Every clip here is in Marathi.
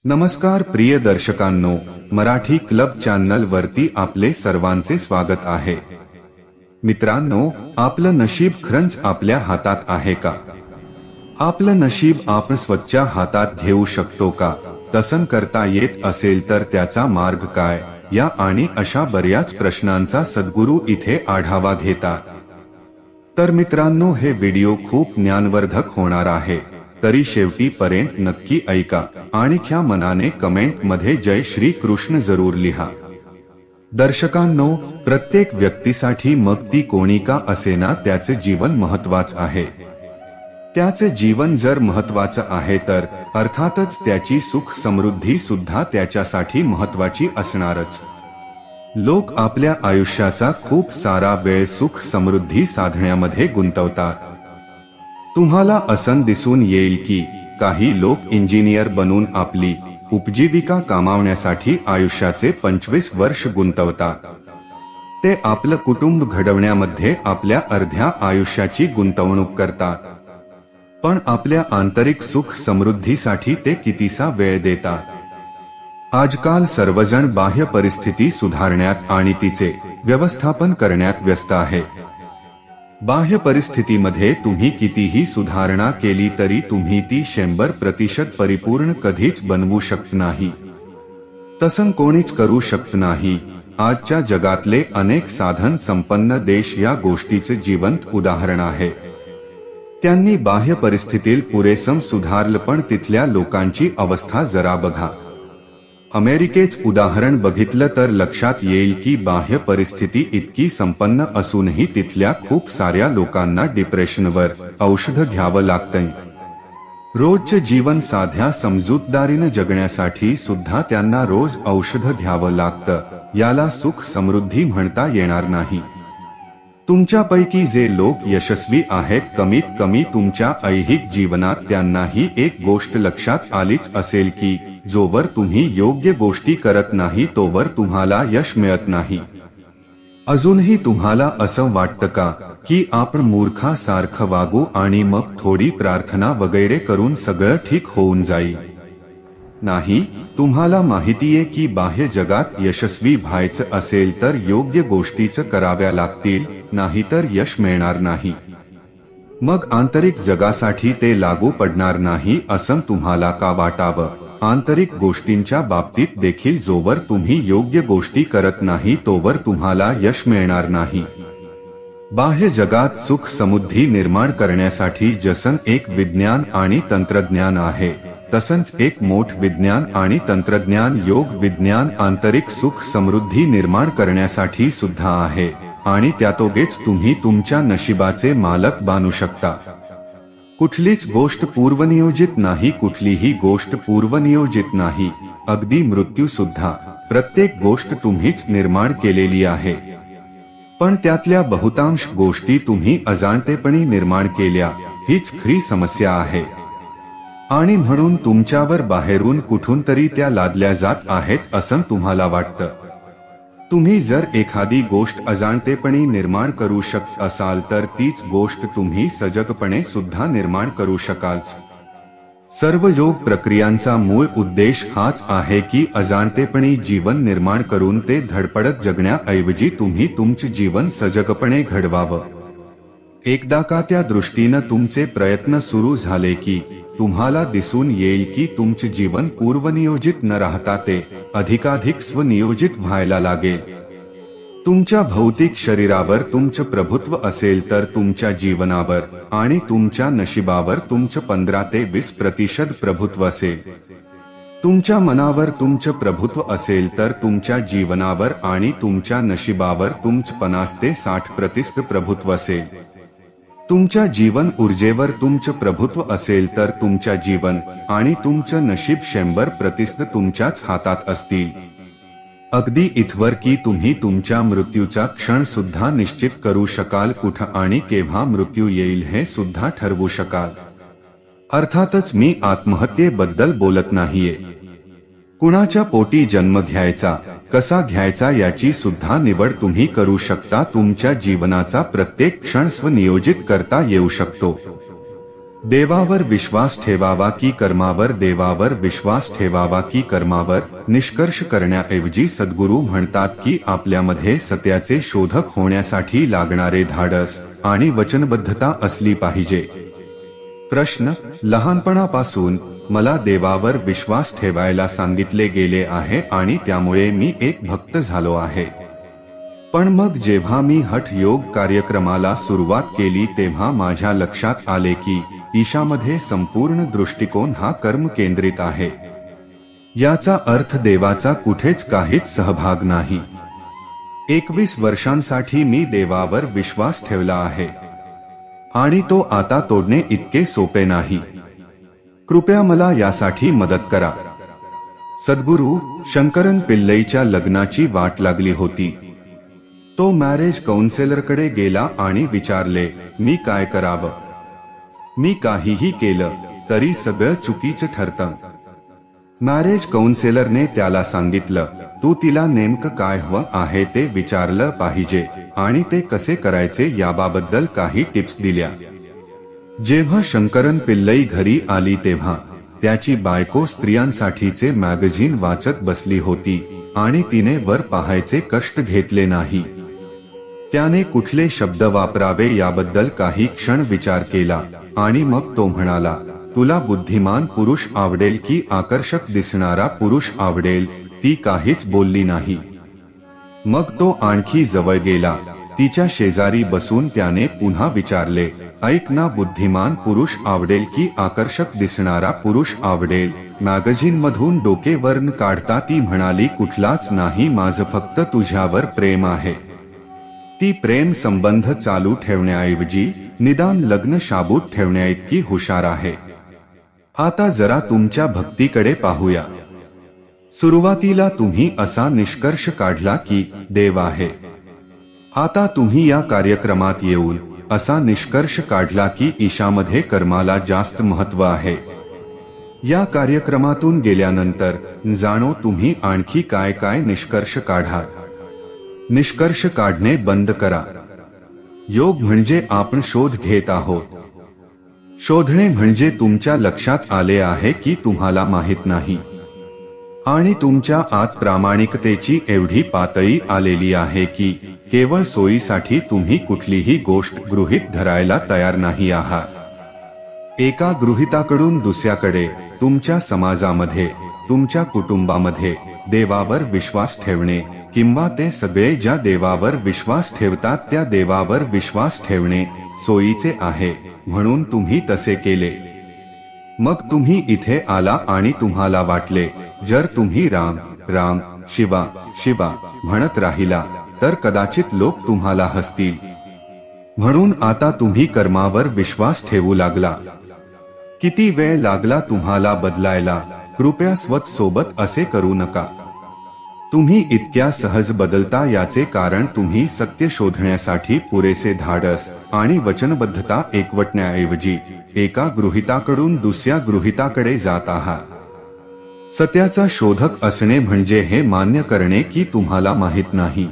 नमस्कार प्रिय दर्शकांनो, मराठी क्लब चॅनल वरती आपले सर्वांचे स्वागत आहे। मित्रांनो, आपलं नशीब खरंच आपल्या हातात आहे का? आपलं नशीब आपण स्वतःच्या हातात घेऊ शकतो का? तसं करता येत असेल तर त्याचा मार्ग काय, या आणि अशा बऱ्याच प्रश्नांचा सद्गुरू इथे आढावा घेतात। तर मित्रांनो, हे व्हिडिओ खूप ज्ञानवर्धक होणार आहे, तरी शेवटीपर्यंत नक्की ऐका आणि ख्या मनाने कमेंट मध्ये जय श्री कृष्ण जरूर लिहा। दर्शकांनो, प्रत्येक व्यक्तीसाठी मग ती कोणी का असेना त्याचे जीवन महत्त्वाचं आहे। त्याचे जीवन जर महत्त्वाचं आहे तर अर्थातच त्याची सुख समृद्धी सुद्धा त्याच्यासाठी महत्त्वाची असणारच। लोक आपल्या आयुष्याचा खूप सारा वेळ सुख समृद्धी साधण्यामध्ये गुंतवतात। तुम्हाला असं दिसून येईल की काही लोक इंजिनियर बनून आपली उपजीविका कमावण्यासाठी आयुष्याचे 25 वर्ष गुंतवतात। ते आपलं कुटुंब घडवण्यामध्ये आपल्या अर्ध्या आयुष्याची गुंतवणूक करतात, पण आपल्या आंतरिक सुख समृद्धीसाठी ते कितीसा वेळ देतात। आजकाल सर्वजण बाह्य परिस्थिती सुधारण्यात आणि तिचे व्यवस्थापन करण्यात व्यस्त आहेत। बाह्य परिस्थितीमध्ये तुम्ही कितीही सुधारणा केली तरी तुम्ही ती 100% परिपूर्ण कधीच बनवू शकत नाही। तसं कोणीच करू शकत नाही। आजच्या जगातले अनेक साधन संपन्न देश या गोष्टीचे जिवंत उदाहरण आहे। त्यांनी बाह्य परिस्थितीत पुरेसं सुधारलं, पण तिथल्या लोकांची अवस्था जरा बघा। अमेरिकेचं उदाहरण बघितलं तर लक्षात येईल की बाह्य परिस्थिती इतकी संपन्न असूनही तिथल्या खूप साऱ्या लोकांना डिप्रेशनवर औषध घ्यावं लागतंय। रोजचं जीवन साध्या समजूतदारीने जगण्यासाठी सुद्धा त्यांना रोज औषध घ्यावं लागतं। याला सुख समृद्धी म्हणता येणार नाही। तुमच्यापैकी जे लोक यशस्वी आहेत, कमीत कमी तुमच्या ऐहिक जीवनात त्यांनाही एक गोष्ट लक्षात आलीच असेल की जोवर तुम्ही योग्य गोष्टी करत नाही तोवर तुम्हाला यश मिळत नाही। अजूनही तुम्हाला असं वाटतं का की आपण मूर्खासारखं वागू आणि मग थोडी प्रार्थना वगैरे करून सगळं ठीक होऊन जाईल? नाही, तुम्हाला माहितीये की बाह्य जगात यशस्वी व्हायचं असेल तर योग्य गोष्टीच कराव्या लागतील, नाहीतर यश मिळणार नाही। मग आंतरिक जगासाठी ते लागू पडणार नाही असं तुम्हाला का वाटावं? आंतरिक गोष्टींच्या बाबतीत देखील जोवर तुम्ही योग्य गोष्टी करत नाही तोवर तुम्हाला यश मिळणार नाही। बाह्य जगात सुख समृद्धी निर्माण करण्यासाठी जसं एक विज्ञान आणि तंत्रज्ञान आहे, तसंच एक मोठ विज्ञान आणि तंत्रज्ञान योग विज्ञान आंतरिक सुख समृद्धी निर्माण करण्यासाठी सुद्धा आहे, आणि त्यातोगेच तुम्ही तुमच्या नशिबाचे मालक बनू शकता। कुठलीच गोष्ट पूर्वनियोजित नाही, कुठलीही गोष्ट पूर्वनियोजित नाही, अगदी मृत्यू सुद्धा। प्रत्येक गोष्ट तुम्हीच निर्माण केलेली आहे, पण त्यातल्या बहुतांश गोष्टी तुम्ही अजाणतेपणी निर्माण केल्या, हीच खरी समस्या आहे। आणि म्हणून तुमच्यावर बाहेरून कुठून तरी त्या लादल्या जात आहेत असं तुम्हाला वाटतं। तुम्ही जर एखादी गोष्ट अजाणतेपणी निर्माण करू शकत असाल तर तीच गोष्ट तुम्ही सजगपणे सुद्धा निर्माण करू शकाल। सर्व योग प्रक्रियांचा मूळ उद्देश हाच आहे की अजाणतेपणी जीवन निर्माण करून ते धडपडत जगण्याऐवजी तुम्ही तुमचे जीवन सजगपणे घडवावं। एकदा का त्या दृष्टीने तुमचे प्रयत्न सुरू झाले की तुम्हाला दिसून येईल की तुमचे जीवन पूर्वनियोजित न राहता ते अधिकाधिक स्वनियोजित व्हायला लागेल। तुमच्या भौतिक शरीरावर तुमचं प्रभुत्व असेल तर तुमच्या जीवनावर आणि तुमच्या नशिबावर तुमचं 15 ते 20% प्रभुत्व असेल। तुमच्या मनावर तुमचं प्रभुत्व असेल तर तुमच्या जीवनावर आणि तुमच्या नशिबावर तुमचं 50 ते 60% प्रभुत्व असेल। तुमच्या जीवन ऊर्जेवर तुमचं प्रभुत्व असेल तर तुमच्या जीवन आणि तुमचं नशीब 100% तुमच्याच हातात असतील। अगदी इथवर की तुम्ही तुमच्या मृत्यूचा क्षण सुद्धा निश्चित करू शकाल, कुठं आणि केव्हा मृत्यू येईल हे सुद्धा ठरवू शकाल। अर्थातच मी आत्महत्येबद्दल बोलत नाहीये। कुणाच्या पोटी जन्म घ्यायचा, कसा घ्यायचा याची सुद्धा निवड तुम्ही करू शकता। तुमच्या जीवनाचा प्रत्येक क्षण स्वनियोजित करता येऊ शकतो। देवावर विश्वास ठेवावा की कर्मावर? देवावर विश्वास ठेवावा की कर्मावर? निष्कर्ष करण्याऐवजी सद्गुरू म्हणतात की आपल्यामध्ये सत्याचे शोधक होण्यासाठी लागणारे धाडस आणि वचनबद्धता असली पाहिजे. प्रश्न: लहानपणापासून मला देवावर विश्वास ठेवायला सांगितले गेले आहे आणि त्यामुळे मी एक भक्त झालो आहे. पण मग जेव्हा मी हठ योग कार्यक्रमाला सुरुवात केली तेव्हा माझ्या लक्षात आले की ईशामध्ये संपूर्ण दृष्टिकोन हा कर्म केंद्रित आहे. याचा अर्थ देवाचा कुठेच काहीच सहभाग नाही. 21 वर्षांसाठी मी देवावर विश्वास ठेवला आहे आणि तो आता तोडणे इतके सोपे नाही. कृपया मला यासाठी मदत करा. सद्गुरू शंकरन पिल्लईच्या लग्नाची वाट लागली होती. तो मॅरेज काउन्सिलरकडे गेला आणि विचारले, मी काय करावं? मी काहीही केलं तरी सगळं चुकीचं ठरतं. मॅरेज काउन्सिलरने त्याला सांगितलं, तू तिला नेमकं काय हवं आहे ते विचारलं पाहिजे आणि ते कसे करायचे याबाबद्दल काही टिप्स दिल्या. जेव्हा शंकरन पिल्लई घरी आली तेव्हा त्याची बायको स्त्रियांसाठीचे मॅगझिन वाचत बसली होती आणि तिने वर पाहायचे कष्ट घेतले नाही. त्याने कुठले शब्द वापरावे याबद्दल काही क्षण विचार केला आणि मग तो म्हणाला, तुला बुद्धिमान पुरुष आवडेल की आकर्षक दिसणारा पुरुष आवडेल? ती काहीच बोलली नाही. मग तो आणखी जवळ गेला. तिच्या शेजारी बसून त्याने पुन्हा विचारले, ऐक ना, बुद्धिमान पुरुष आवडेल की आकर्षक दिसणारा पुरुष आवडेल? मॅगझिन मधून डोके वर न काढता ती म्हणाली, कुठलाच नाही, माझं फक्त तुझ्यावर प्रेम आहे. ती प्रेम संबंध चालू ठेवण्याऐवजी निदान लग्न शाबूत ठेवण्याइतकी हुशार आहे. आता जरा तुमच्या भक्तीकडे पाहूया. सुरुवातीला तुम्ही असा निष्कर्ष काढला की देव आहे. आता तुम्ही या कार्यक्रमात येऊन असा निष्कर्ष काढला की ईशामध्ये कर्माला जास्त महत्त्व आहे. या कार्यक्रमातून गेल्यानंतर जाणो तुम्ही आणखी काय काय निष्कर्ष काढा. निष्कर्ष काढणे बंद करा. योग म्हणजे आपण शोध घेत आहोत. शोधणे म्हणजे तुमच्या लक्षात आले आहे की तुम्हाला माहित नाही आणि तुमच्या आत प्रामाणिकतेची एवढी पातळी आलेली आहे की केवळ सोयीसाठी तुम्ही कुठलीही गोष्ट गृहीत धरायला तयार नाही आहात. एका गृहीताकडून दुसऱ्याकडे, तुमच्या समाजामध्ये, तुमच्या कुटुंबामध्ये देवावर विश्वास ठेवणे किंवा ते सगळे ज्या देवावर विश्वास ठेवतात त्या देवावर विश्वास ठेवणे सोयीचे आहे म्हणून तुम्ही तसे केले. मग तुम्ही इथे आला आणि तुम्हाला वाटले, जर तुम्ही राम राम शिवा शिवा म्हणत राहिला तर कदाचित लोक तुम्हाला हसतील. म्हणून आता तुम्ही कर्मावर विश्वास ठेवू लागला. किती वेळ लागला तुम्हाला बदलायला? कृपया स्वतःसोबत असे करू नका. तुम्ही इतक्या सहज बदलता याचे कारण तुम्ही सत्य शोधण्यासाठी पुरेसे धाडस आणि वचनबद्धता एकवटण्याऐवजी एका गृहीताकडून दुसऱ्या गृहीताकडे जात आहात. सत्याचा शोधक असणे म्हणजे हे मान्य करणे की तुम्हाला माहित नाही.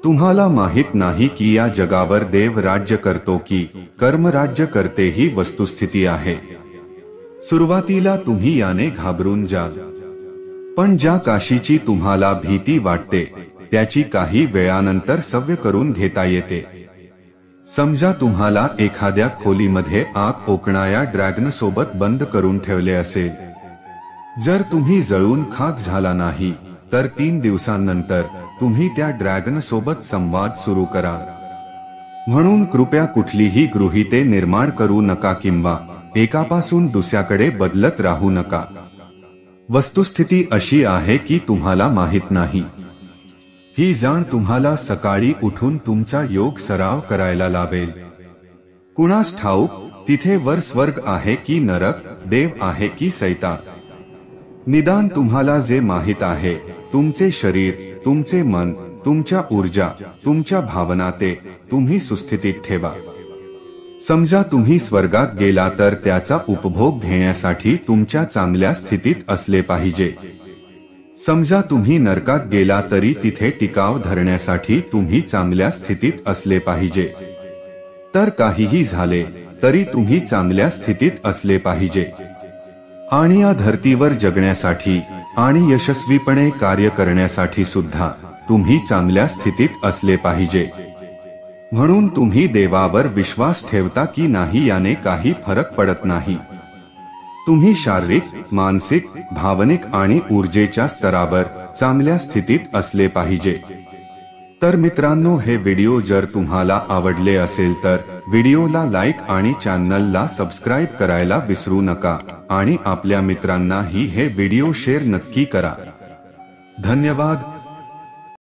तुम्हाला माहित नाही की या जगावर देव राज्य करतो की कर्म राज्य करते ही वस्तुस्थिती आहे. सुरुवातीला तुम्ही याने घाबरून जाल, पण ज्या काशीची तुम्हाला भीती वाटते त्याची काही वेळानंतर सवय करून घेता येते. समजा तुम्हाला एखाद्या खोलीमध्ये आग ओकणाऱ्या ड्रॅगन सोबत बंद करून ठेवले असेल. जर तुम्ही जळून खाक झाला नाही तर 3 दिवसांनंतर तुम्ही त्या ड्रॅगन सोबत संवाद सुरू करा. म्हणून कृपया कुठलीही गृहीते निर्माण करू नका किंवा एकापासून दुसऱ्याकडे बदलत राहू नका. वस्तुस्थिती अशी आहे की तुम्हाला माहित नाही. ही जाण तुम्हाला सकाळी उठून तुमचा योग सराव करायला लावेल. कुणास ठाऊक तिथे वर स्वर्ग आहे की नरक, देव आहे की सैतान. निदान तुम्हाला जे माहित आहे, तुमचे शरीर, तुमचे मन, तुमच्या ऊर्जा, तुमच्या भावना ते तुम्ही सुस्थितीत ठेवा. समजा तुम्ही स्वर्गात गेला तर त्याचा उपभोग घेण्यासाठी तुमच्या चांगल्या स्थितीत असले पाहिजे. समजा तुम्ही नरकात गेला तरी तिथे टिकाव धरण्यासाठी तुम्ही चांगल्या स्थितीत असले पाहिजे. तर काहीही झाले तरी तुम्ही चांगल्या स्थितीत असले पाहिजे आणि या धर्तीवर जगण्यासाठी आणि यशस्वीपणे कार्य करण्यासाठी सुद्धा तुम्ही चांगल्या स्थितीत असले पाहिजे। म्हणून तुम्ही देवावर विश्वास ठेवता की नाही याने काही फरक पडत नाही। तुम्ही शारीरिक, मानसिक, भावनिक आणि ऊर्जेच्या स्तरावर चांगल्या स्थितीत असले पाहिजे। तर मित्रांनो, हे व्हिडिओ जर तुम्हाला आवडले असेल तर व्हिडिओला लाईक आणि चॅनलला सबस्क्राईब करायला विसरू नका आणि आपल्या मित्रांनाही हे व्हिडिओ शेअर नक्की करा। धन्यवाद।